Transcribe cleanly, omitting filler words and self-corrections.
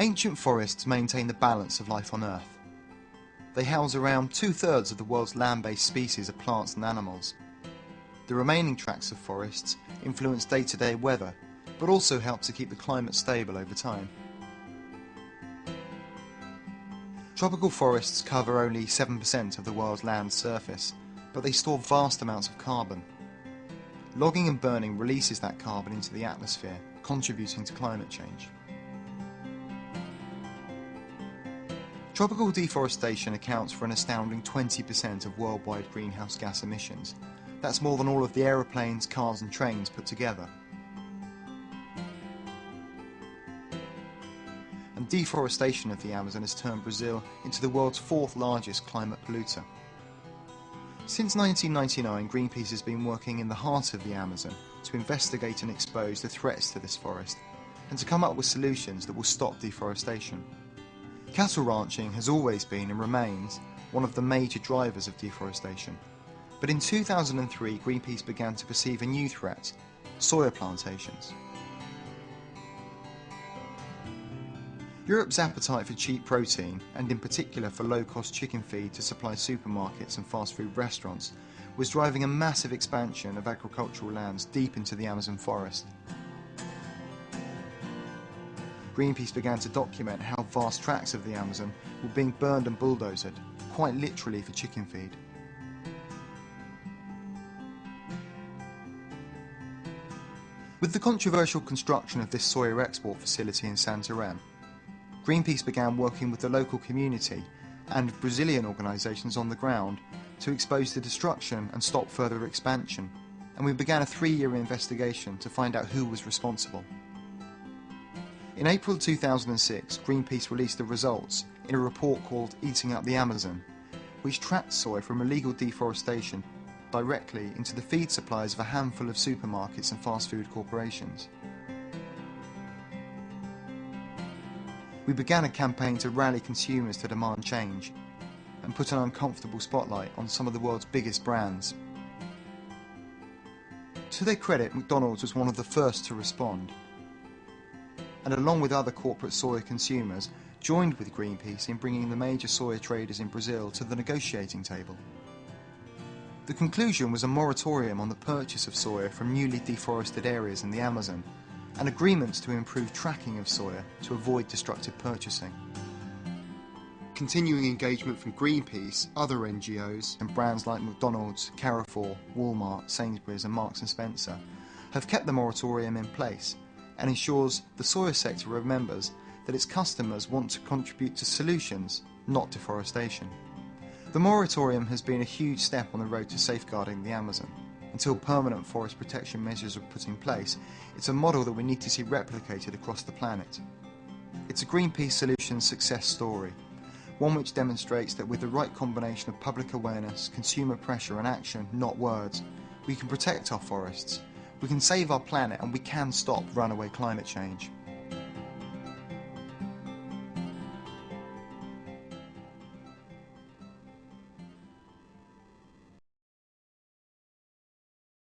Ancient forests maintain the balance of life on Earth. They house around 2/3 of the world's land-based species of plants and animals. The remaining tracts of forests influence day-to-day weather, but also help to keep the climate stable over time. Tropical forests cover only 7% of the world's land surface, but they store vast amounts of carbon. Logging and burning releases that carbon into the atmosphere, contributing to climate change. Tropical deforestation accounts for an astounding 20% of worldwide greenhouse gas emissions. That's more than all of the aeroplanes, cars and trains put together. And deforestation of the Amazon has turned Brazil into the world's 4th largest climate polluter. Since 1999, Greenpeace has been working in the heart of the Amazon to investigate and expose the threats to this forest and to come up with solutions that will stop deforestation. Cattle ranching has always been and remains one of the major drivers of deforestation. But in 2003, Greenpeace began to perceive a new threat: soya plantations. Europe's appetite for cheap protein, and in particular for low-cost chicken feed to supply supermarkets and fast food restaurants, was driving a massive expansion of agricultural lands deep into the Amazon forest. Greenpeace began to document how vast tracts of the Amazon were being burned and bulldozed, quite literally for chicken feed. With the controversial construction of this soya export facility in Santarém, Greenpeace began working with the local community and Brazilian organisations on the ground to expose the destruction and stop further expansion, and we began a 3-year investigation to find out who was responsible. In April 2006, Greenpeace released the results in a report called Eating Up the Amazon, which tracked soy from illegal deforestation directly into the feed supplies of a handful of supermarkets and fast food corporations. We began a campaign to rally consumers to demand change and put an uncomfortable spotlight on some of the world's biggest brands. To their credit, McDonald's was one of the first to respond, and along with other corporate soya consumers, joined with Greenpeace in bringing the major soya traders in Brazil to the negotiating table. The conclusion was a moratorium on the purchase of soya from newly deforested areas in the Amazon, and agreements to improve tracking of soya to avoid destructive purchasing. Continuing engagement from Greenpeace, other NGOs, and brands like McDonald's, Carrefour, Walmart, Sainsbury's and Marks & Spencer have kept the moratorium in place and ensures the soya sector remembers that its customers want to contribute to solutions, not deforestation. The moratorium has been a huge step on the road to safeguarding the Amazon. Until permanent forest protection measures are put in place, it's a model that we need to see replicated across the planet. It's a Greenpeace Solutions success story, one which demonstrates that with the right combination of public awareness, consumer pressure and action, not words, we can protect our forests, we can save our planet and we can stop runaway climate change.